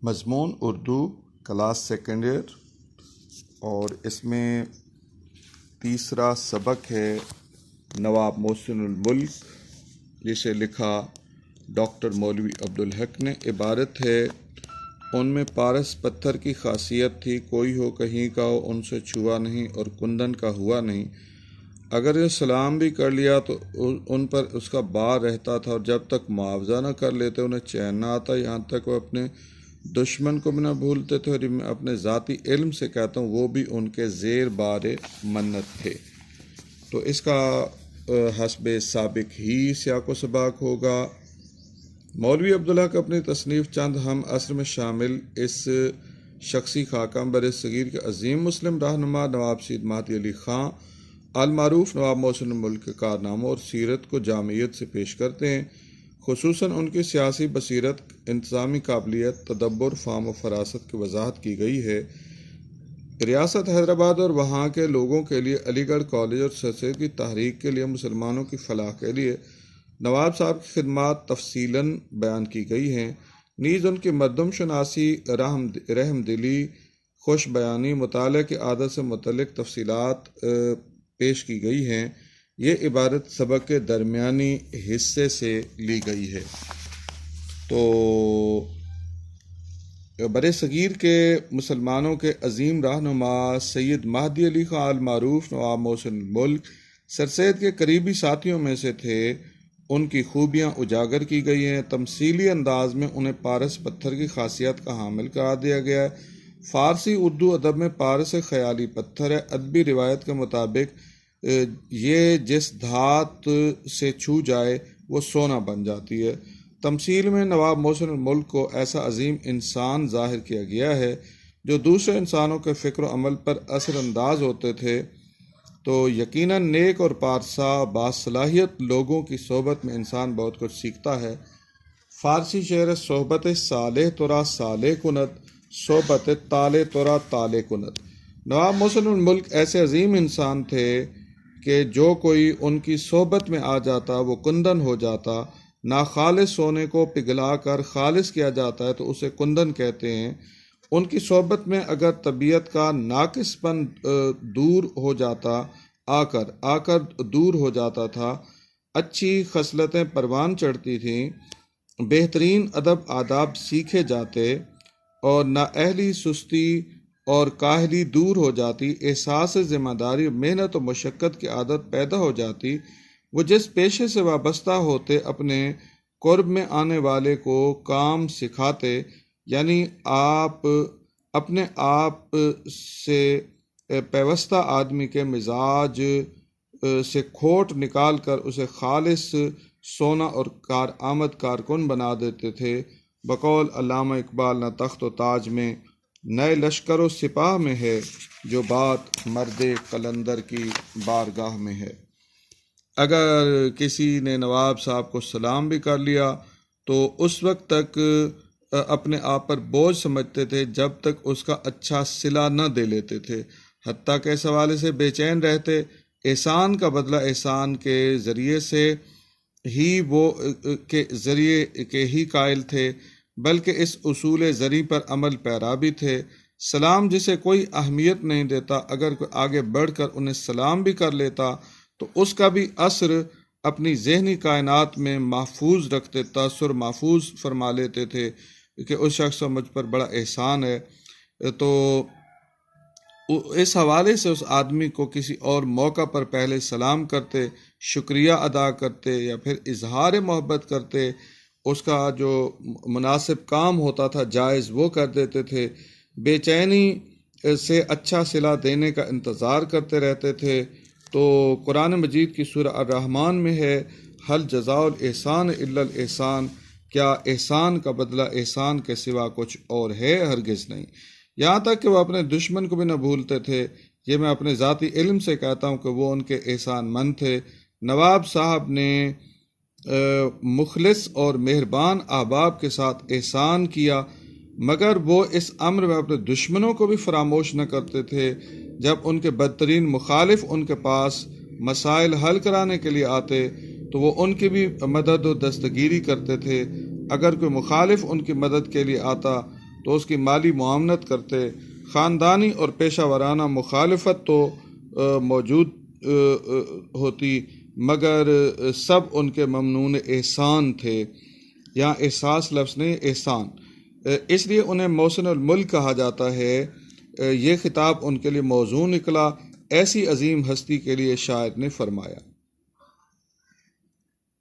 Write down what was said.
مضمون Urdu class second year, اور اس میں تیسرا سبق ہے نواب محسن الملک، جسے لکھا ڈاکٹر مولوی عبدالحق نے۔ عبارت ہے: ان میں پارس پتھر کی خاصیت تھی، کوئی ہو کہیں کا ہو ان سے چھوا نہیں اور کندن کا ہوا نہیں۔ اگر یہ سلام بھی کر لیا تو ان پر اس کا بار رہتا تھا، اور جب تک معاوضہ نہ کر لیتے انہیں چین نہ آتا، یہاں تک وہ اپنے دشمن کو بھی نہ بھولتے تھے۔ اور میں اپنے ذاتی علم سے کہتا ہوں وہ بھی ان کے زیر بار منت تھے۔ تو اس کا حسب سابق ہی سیاق و سباق ہوگا۔ مولوی عبدالحق اپنی تصنیف چند ہم عصر میں شامل اس شخصی خاکہ بر صغیر کے عظیم مسلم رہنما نواب سید مہدی علی خان المعروف نواب محسن الملک کے کارناموں اور سیرت کو جامعیت سے پیش کرتے ہیں۔ خصوصاً ان کی سیاسی بصیرت، انتظامی قابلیت، تدبر، فہم و فراست کی وضاحت کی گئی ہے۔ ریاست حیدرآباد اور وہاں کے لوگوں کے لیے علی گڑھ کالج اور سر سید کی تحریک کے لیے، مسلمانوں کی فلاح کے لیے نواب صاحب کی خدمات تفصیلاً بیان کی گئی ہیں۔ نیز ان کی مردم شناسی، رحم دلی، خوش بیانی، مطالعہ کی عادت سے متعلق تفصیلات پیش کی گئی ہیں۔ یہ عبارت سبق کے درمیانی حصے سے لی گئی ہے۔ تو بر صغیر کے مسلمانوں کے عظیم رہنما سید مہدی علی خان المعروف نواب محسن الملک سر سید کے قریبی ساتھیوں میں سے تھے۔ ان کی خوبیاں اجاگر کی گئی ہیں۔ تمثیلی انداز میں انہیں پارس پتھر کی خاصیت کا حامل قرار دیا گیا ہے۔ فارسی اردو ادب میں پارس خیالی پتھر ہے۔ ادبی روایت کے مطابق یہ جس دھات سے چھو جائے وہ سونا بن جاتی ہے۔ تمثیل میں نواب محسن الملک کو ایسا عظیم انسان ظاہر کیا گیا ہے جو دوسرے انسانوں کے فکر و عمل پر اثر انداز ہوتے تھے۔ تو یقیناً نیک اور پارسا باصلاحیت لوگوں کی صحبت میں انسان بہت کچھ سیکھتا ہے۔ فارسی شعر: صحبت صالح ترا صالح کند، صحبت طالح ترا طالح کند۔ نواب محسن الملک ایسے عظیم انسان تھے کہ جو کوئی ان کی صحبت میں آ جاتا وہ کندن ہو جاتا۔ ناخالص سونے کو پگھلا کر خالص کیا جاتا ہے تو اسے کندن کہتے ہیں۔ ان کی صحبت میں اگر طبیعت کا ناقص پن دور ہو جاتا، آ کر دور ہو جاتا تھا، اچھی خصلتیں پروان چڑھتی تھیں، بہترین ادب آداب سیکھے جاتے اور نااہلی، سستی اور کاہلی دور ہو جاتی، احساس ذمہ داری، محنت و مشقت کی عادت پیدا ہو جاتی، وہ جس پیشے سے وابستہ ہوتے اپنے قرب میں آنے والے کو کام سکھاتے، یعنی اپنے آپ سے پیوستہ آدمی کے مزاج سے کھوٹ نکال کر اسے خالص سونا اور کارآمد کارکن بنا دیتے تھے۔ بقول علامہ اقبال، نہ تخت و تاج میں نئے لشکر و سپاہ میں ہے، جو بات مرد قلندر کی بارگاہ میں ہے۔ اگر کسی نے نواب صاحب کو سلام بھی کر لیا تو اس وقت تک اپنے آپ پر بوجھ سمجھتے تھے جب تک اس کا اچھا صلہ نہ دے لیتے تھے، حتیٰ کہ اس حوالے سے بے چین رہتے۔ احسان کا بدلہ احسان کے ذریعے سے ہی وہ کے ذریعے کے ہی قائل تھے، بلکہ اس اصول زرعی پر عمل پیرا بھی تھے۔ سلام جسے کوئی اہمیت نہیں دیتا، اگر کوئی آگے بڑھ کر انہیں سلام بھی کر لیتا تو اس کا بھی اثر اپنی ذہنی کائنات میں محفوظ رکھتے، تاثر محفوظ فرما لیتے تھے کہ اس شخص کا مجھ پر بڑا احسان ہے۔ تو اس حوالے سے اس آدمی کو کسی اور موقع پر پہلے سلام کرتے، شکریہ ادا کرتے یا پھر اظہار محبت کرتے، اس کا جو مناسب کام ہوتا تھا جائز وہ کر دیتے تھے، بے چینی سے اچھا صلہ دینے کا انتظار کرتے رہتے تھے۔ تو قرآن مجید کی سورہ الرحمن میں ہے: حل جزاء الاحسان الا الاحسان، کیا احسان کا بدلہ احسان کے سوا کچھ اور ہے؟ ہرگز نہیں۔ یہاں تک کہ وہ اپنے دشمن کو بھی نہ بھولتے تھے۔ یہ میں اپنے ذاتی علم سے کہتا ہوں کہ وہ ان کے احسان مند تھے۔ نواب صاحب نے مخلص اور مہربان احباب کے ساتھ احسان کیا، مگر وہ اس امر میں اپنے دشمنوں کو بھی فراموش نہ کرتے تھے۔ جب ان کے بدترین مخالف ان کے پاس مسائل حل کرانے کے لیے آتے تو وہ ان کی بھی مدد و دستگیری کرتے تھے۔ اگر کوئی مخالف ان کی مدد کے لیے آتا تو اس کی مالی معاونت کرتے۔ خاندانی اور پیشہ ورانہ مخالفت تو موجود ہوتی، مگر سب ان کے ممنون احسان تھے۔ یہاں احساس لفظ نہیں، احسان، اس لیے انہیں محسن الملک کہا جاتا ہے۔ یہ خطاب ان کے لیے موزوں نکلا، ایسی عظیم ہستی کے لیے شاعر نے فرمایا۔